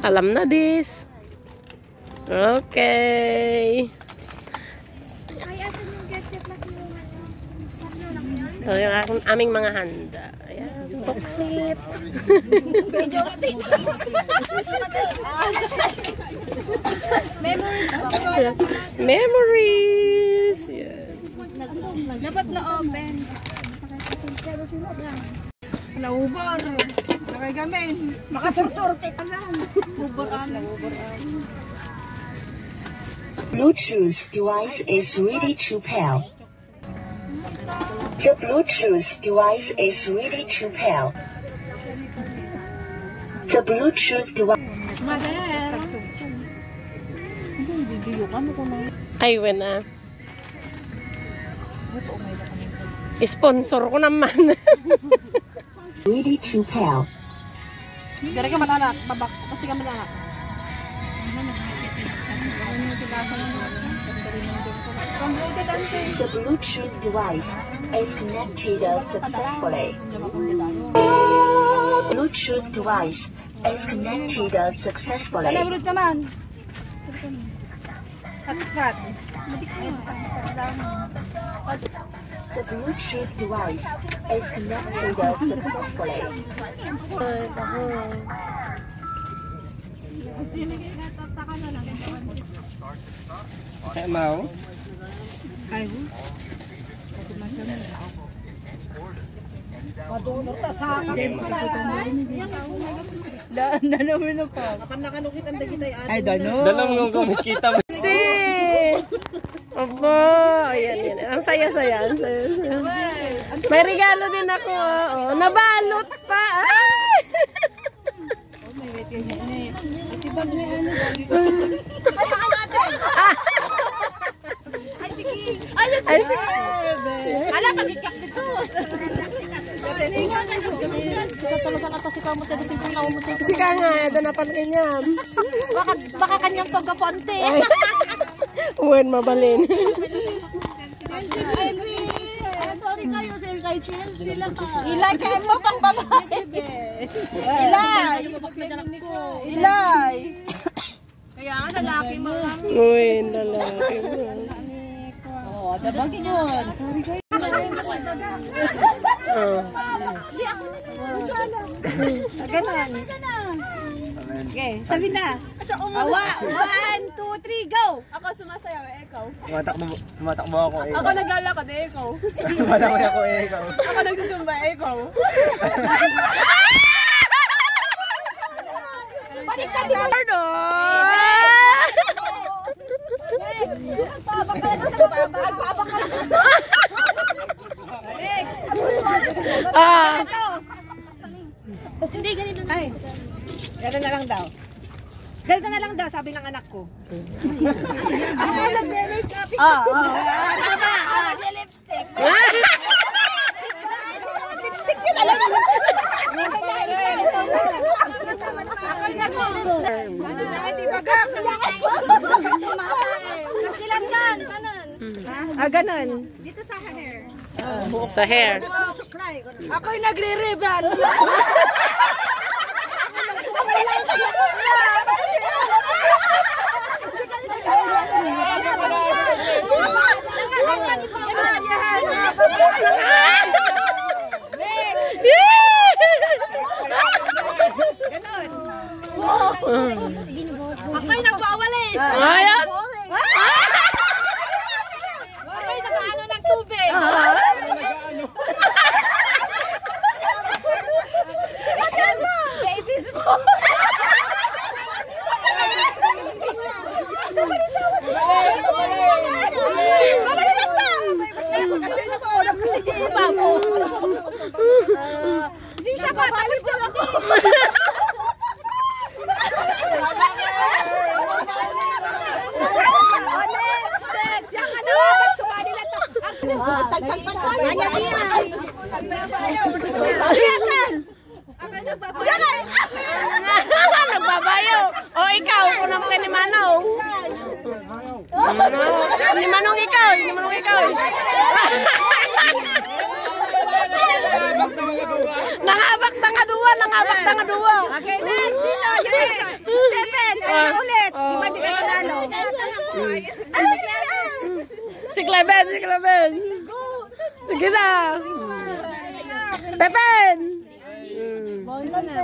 Alam na this. Okay. Ito yung aming mga handa. Ayan, boksit. Memories. Yan. Dapat na-open. Naubor. Nakagamin. Makaturturte ka lang. Uboran. Bluetooth device is ready to pair. The Bluetooth device is ready to pair. The Bluetooth device. Ay, wala. Sponsor ko naman. Ready to pair. Dari ka mananak. Babak. Kasi ka mananak. The Bluetooth device is connected successfully. Bluetooth device is connected successfully. Naburot naman. Hotspot. The Bluetooth device is connected successfully. Kaya mau? Dalamin na pa. Akan nakanukit ang dagitay ate. Ay, Dalam ng kumikita mo. Si! Opo! Ayan, yan. Ang saya-saya. Ang saya-saya. May regalo din ako. Oh, nabalot pa. Ay! Ay, sige. Ala, pagkikyak dito. Sika nga, ito na pankin yan. Baka kanyang togaponte. Uwan mabalin. Sorry kayo, sir, kay Chelsea lang ka. Ilay, kain mo pang babae. Ilay. Ilay. Kaya nga, lalaki mo lang. Uy, lalaki mo. Oo, dabag yun. Oh. Ganon. Okay, sabi na. Awa, 1, 2, 3, go! Ako sumasayaw, ikaw. Tumatakbo ako eh. Ako naglalakad, ikaw. Tumatakbo ako eh, ikaw. Ako nagsusumba, ikaw. Balik ka din! Ah. Hindi, ganito na. Ay, gano'n na lang daw. Ganito na lang daw, sabi ng anak ko. Ako nag-make up. Oo, tama. Nag-lipstick. Lipstick yun, alam mo. Ah, ganun. Dito sa hair. Sa hair. Ako'y nagre-ribbon. Ako'y nagwawali. Ayan. Ako'y nag-ano ng tubig. Ayan mo. Babies mo. Kasi nakuulag ko si Jima mo. Hindi siya pa. Tapos na ako. Next. Yan ka na. Sumali lang ito. Tagtagpan ka. Kanya niya. Ayan. Ako nagbabayo. Nagbabayo. O ikaw, kunang ka ni Manong. Ni Manong ikaw. Ni Manong ikaw. Nangabak tanga duwa. Okay, next. Sino? Cleven, si Cleven. Sige na. Pepen.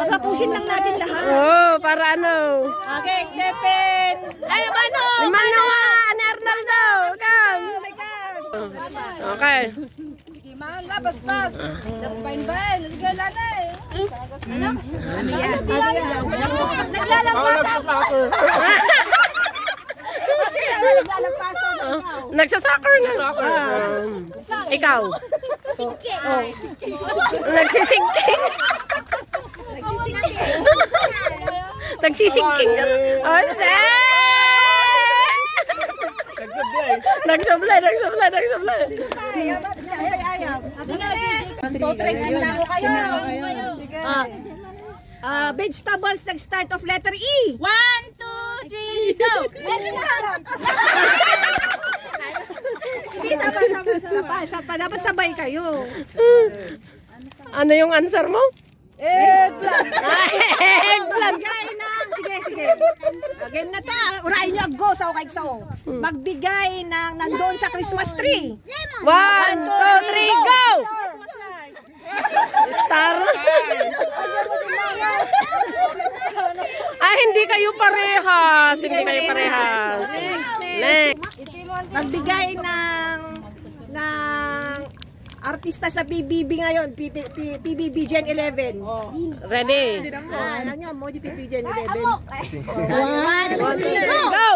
Pagkapusin lang natin lahat. Oh, para ano? Okay, Stephen. Ay, Mano! Mano nga, ni Arnaldo. Come. Oh my God. Okay. Gimana, bas-bas. Bain-bain. Nagala na eh. Ano yan? Naglalagpasan. Kasi naglalagpasan. Nagsasoccer na. Ikaw. Nagsisingking. Nagsisingking. Oh, Nagsablay. Tutrex na ako kayo. Vegetables, nag-start of letter E. 1, 2, 3, go! Ready na! Sabay. Dapat sabay kayo. Ano yung answer mo? Eggplant. Eggplant. Magbigay ng, sige. Game na to. Urahin nyo ang go sa okay sao. Magbigay ng nandoon sa Christmas tree. 1, 2, 3, go! Star. Hindi kayo parehas. Next. Magbigay ng artista sa PBB ngayon, PBB Gen 11. Ready? Alam nyo, mo di PBB Gen 11. 1, 2, 3, Go!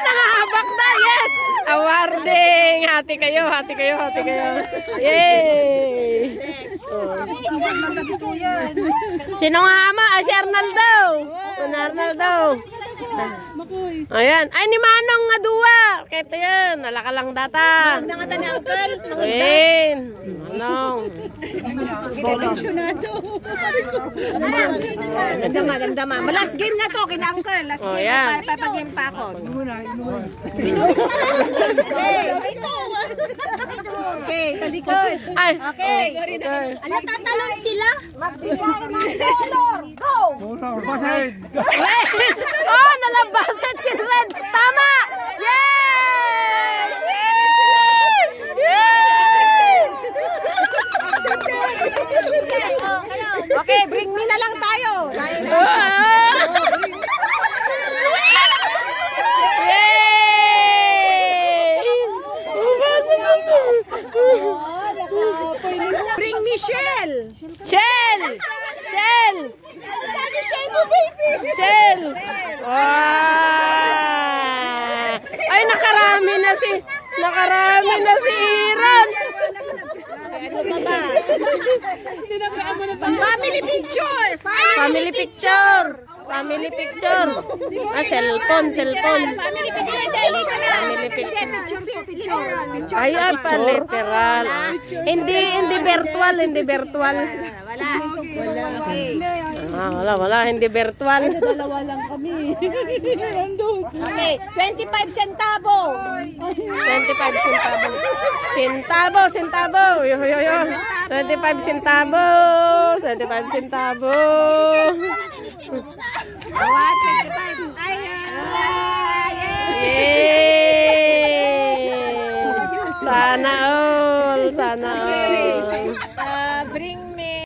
Nangahabak na! Yes! Awarding! Hati kayo. Yay! Sino nga ama? Si Arnaldo. Ayan. Ay, ni Manong nga duwa. Kaya yan. Nalaka lang data. Nangata ni Uncle. Ayan. Manong. Damdama. Last game na to, kina Uncle. Last game yan. na papag-game pa ako. Okay, sa likod. Ay. Okay. Alam, tatalon sila. Magbigay ng color. Go! Oh, nalabasan si Red. Tama! Yes! Okay, bring me na lang tayo. Bring me Shell. Shell! Wow! Ay, nakarami na si Iran. Family picture. Family picture. Cellphone. Family picture. Picture. Ayan pa, literal. Hindi virtual. Wala, hindi virtual. Dalawa lang kami. Okay, 25 centavo. 25 centavo. Yo. 25 centavo. 25 centavo. Awat, 25. Yay! Sana all. Bring me.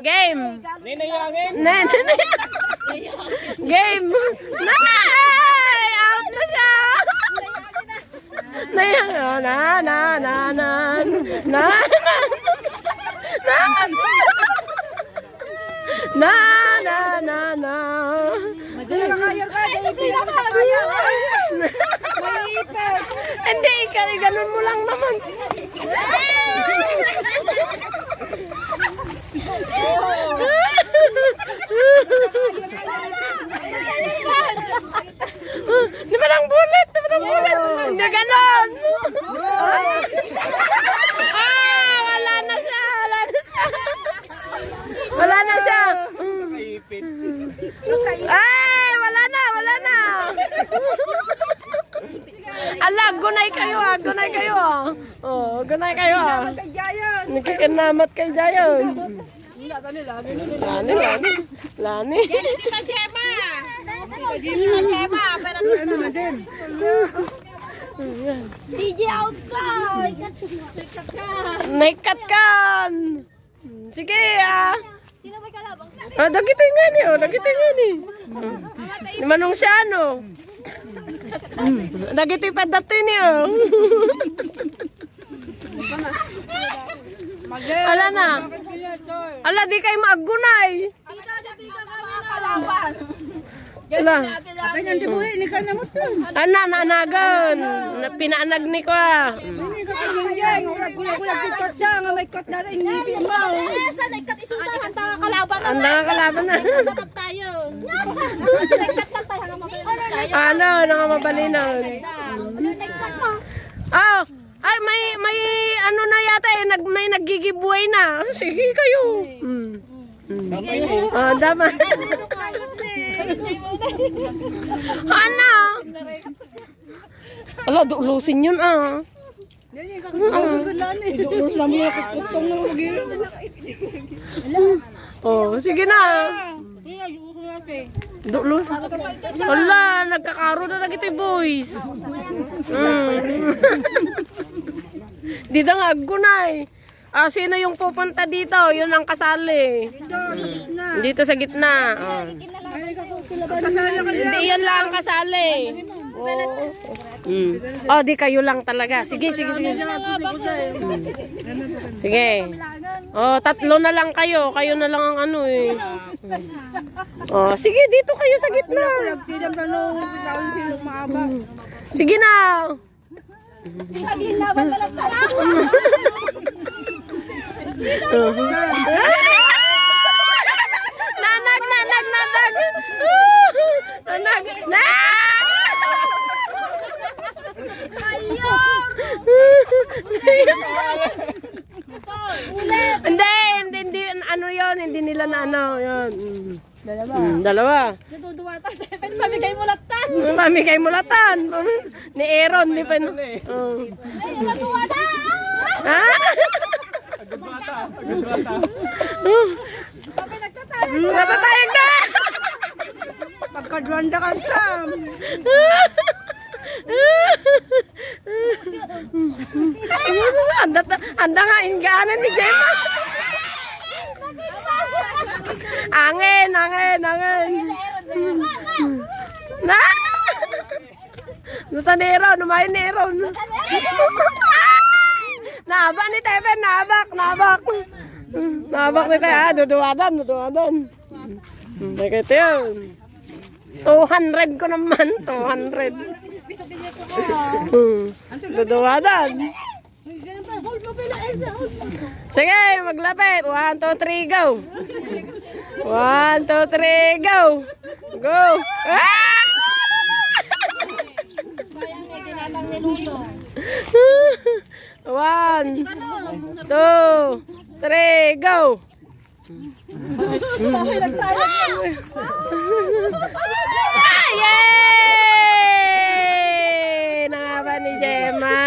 Game. Game. Out na siya. Hindi, ganun mo lang naman. Di ba lang bulit? Hindi ganon. Wala na siya. Ay, wala na. Ala, gunay kayo ah. Gunay kayo ah. Oh, gunay kayo ah. Nakikinamat kay Jayon. Lani. Yan, Tita Gemma. Tita Gemma. Pero na din. DJ out ka! Ikat ka! Naikat kan. Sige ah. Sino may kalabang? Ah, dagitoy nga ni oh. Dagitoy nga ni. Di manong siya no. Dagitoy pa datoy ni oh. Ala na. Ala, di kayo maagunay. Ala. Ana, naanagan. Pinaanag ni ko ah. May kot na rin ngipin mo. Sana ikat isundan. Handa ka kalaban na. Handa ka kalaban na. Nakap tayo. Ikat lang tayo hanggang mabalinan tayo. Ano, nangamabalinan. Ikat mo. Oh, ay may ano na yata eh, may naggigiveaway na. Sige kayo. Ah, dapat. Ana. Ala, dulusin yun ah. Dulus lang mo kutong na lagi. Oh, sige na. Dulus. Ala, nagkakaro na lagi tayo boys. Dito nga agunay. Ah, sino yung pupunta dito? Yun ang kasali. Dito sa gitna. Oh. Hindi yan lang ang kasali. Oh, di kayo lang talaga. Sige. Sige. Oh, tatlo na lang kayo. Kayo na lang ang ano eh. Oh, sige, dito kayo sa gitna. Sige na. Nanag. Hindi, ano yun, hindi nila na ano, yun. Dalawa. Natuduwatan. Pamigay-mulatan. Pamigay-mulatan. Ni Aaron, ni Pen. Natuduwatan. Natatayag na! Pagkadwanda ka Sam. Anda nga ingganan ni Gemma. Angin. Na! Nuta ni Aaron, lumayan ni Aaron. Nabak ni Teven, nabak. Nabak ni Teven, duduwadan. Bakit yun? 200 ko naman, 200. Duduwadan. Sige, maglapit. 1, 2, 3, go. 1, 2, 3, go. Go. Ah! Bayang na ginamang niluto. 1, 2, 3, go. Yay! Nangaba ni Gemma.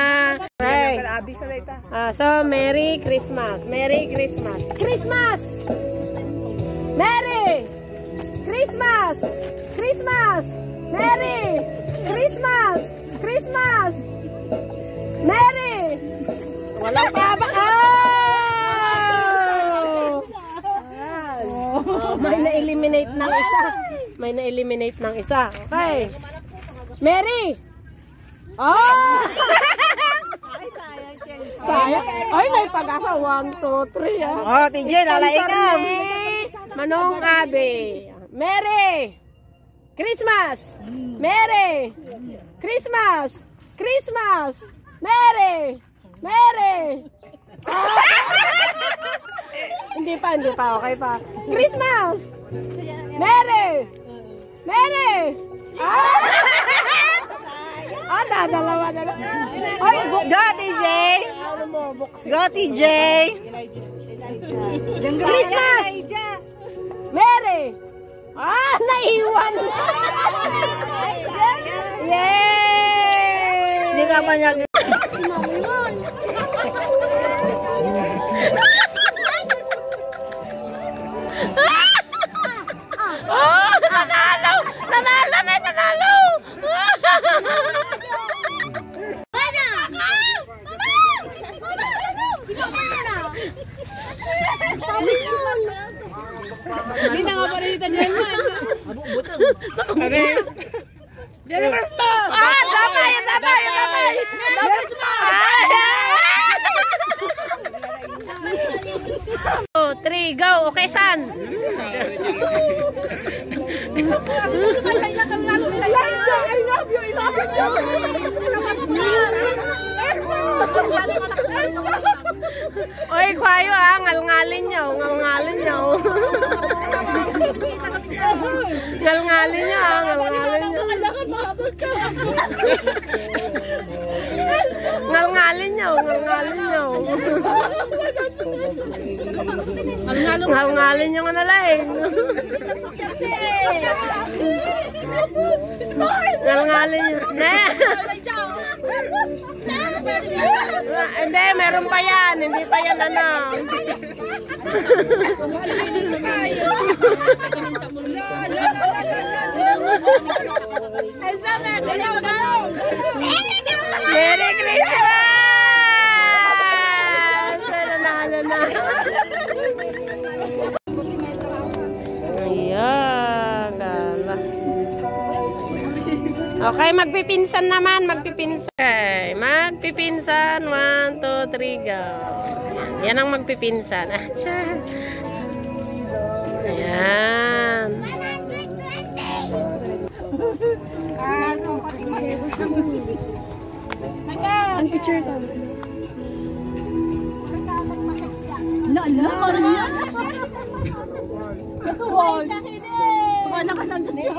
Right. So, Merry Christmas. Merry Christmas. Christmas! Merry Christmas! Christmas! Merry Christmas! Christmas! Merry! Walang pabak! May na-eliminate ng isa. Okay. Mary! Oh! Sayang. Ay, may pag-asa. 1, 2, 3. Oh, TJ, nalaingan. Manong Abe. Mary! Christmas! Mary! Christmas! Christmas! Mary! Oh! Hindi pa. Okay pa. Christmas! Mary! Dalawa. Oy, go TJ. Go TJ. Christmas! Mary! Naiwan! Yay! Hindi naman niya. Oh, nanalo! Nanalo na, nanalo! Hindi na nga pa rin ito dyan man. Butang. Ah, damay! Damay! Damay! Oh, 3, go! Okay, San? Oy, kwayo ah, ngalngalin nyo, ngalngalin nyo. Ngalngalin nyo ah, ngalngalin nyo. Ngalngalin nyo, ngalngalin nyo. Ngalngalin nyo nga nalaing. Ngalngalin nyo. Ne! Hindi, meron pa yan. Hindi pa yan ano. Merry Christmas! Nanalo na. Ayan, gala. Okay, magpipinsan naman, magpipinsan. Okay, magpipinsan. 1, 2, 3, go. Yan ang magpipinsan. Ayan. Ang picture ko. Naalaman niya. Katuwag. Saka nakanandun siya.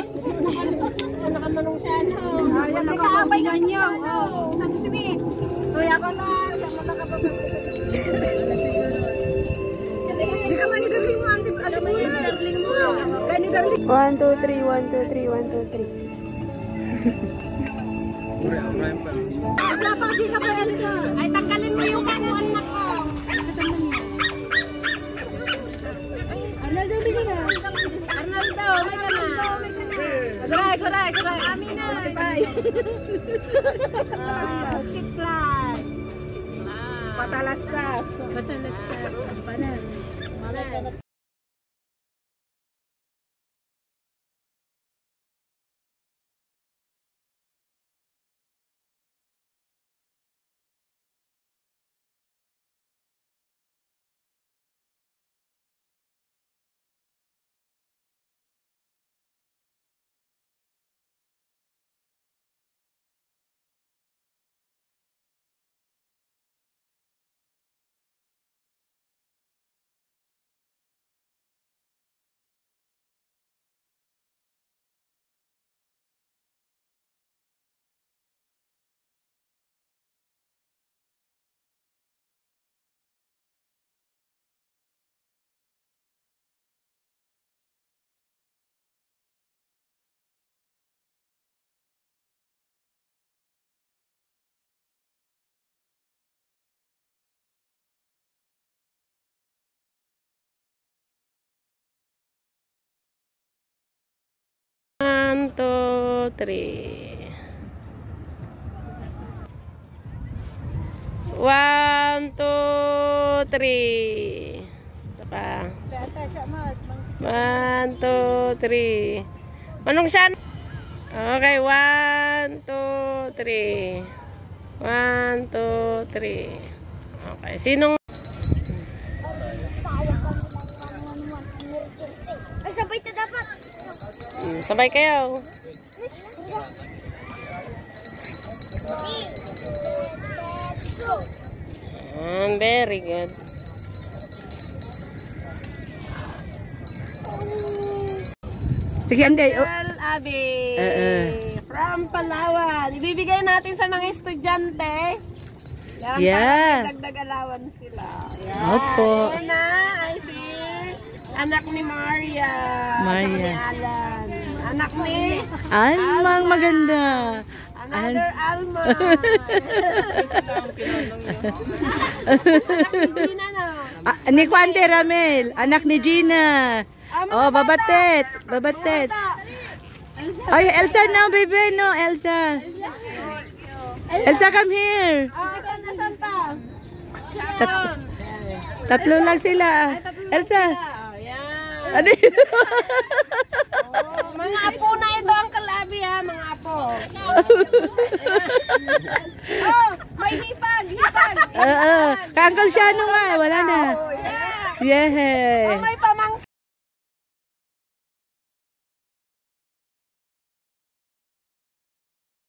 Nakamanong siya, no? Ay, nakaabay nga niya. Ang sweet. Kaya ko na. Siya mo nakapagod. Hindi ka manigaling mo. Alam mo yun. Darling mo. Kanigaling. 1, 2, 3, 1, 2, 3, 1, 2, 3. Wala pa kasi ka pa sa. Ay, tanggalin mo yung kanuan na ko. Arnaldo, may ka na. Arnaldo, may ka na. Kuray. Amin na. Bye. Siklan. Patalastas. Panan. One, 2, 3. 1, 2, 3. Saka. 1, 2, 3. Manong siya? Okay, 1, 2, 3. 1, 2, 3. Okay, sinong? Ay, sabay na dapat. Sabay kayo. Very good. Sige, Anday. Well, Abby. From Palawan. Ibibigay natin sa mga estudyante. Yan, Yeah. para dagdag allowance sila. Yan. Opo. Yan na, I see. Anak ni Maria. Maria. Anak ni Alan. Anak ni Almang maganda. Another Alma. Ni Juante Ramel, anak ni Gina. Oh, babatet. Babatet. Ay, Elsa na, baby, no, Elsa. Elsa, come here. Asan pa? Tatlo lang sila. Elsa. Ayan. Ano Mga apo na ito ang kalabi ha, mga apo. Oh, may hipag. Kangkol siya nga, wala na. Yeah. Oh, may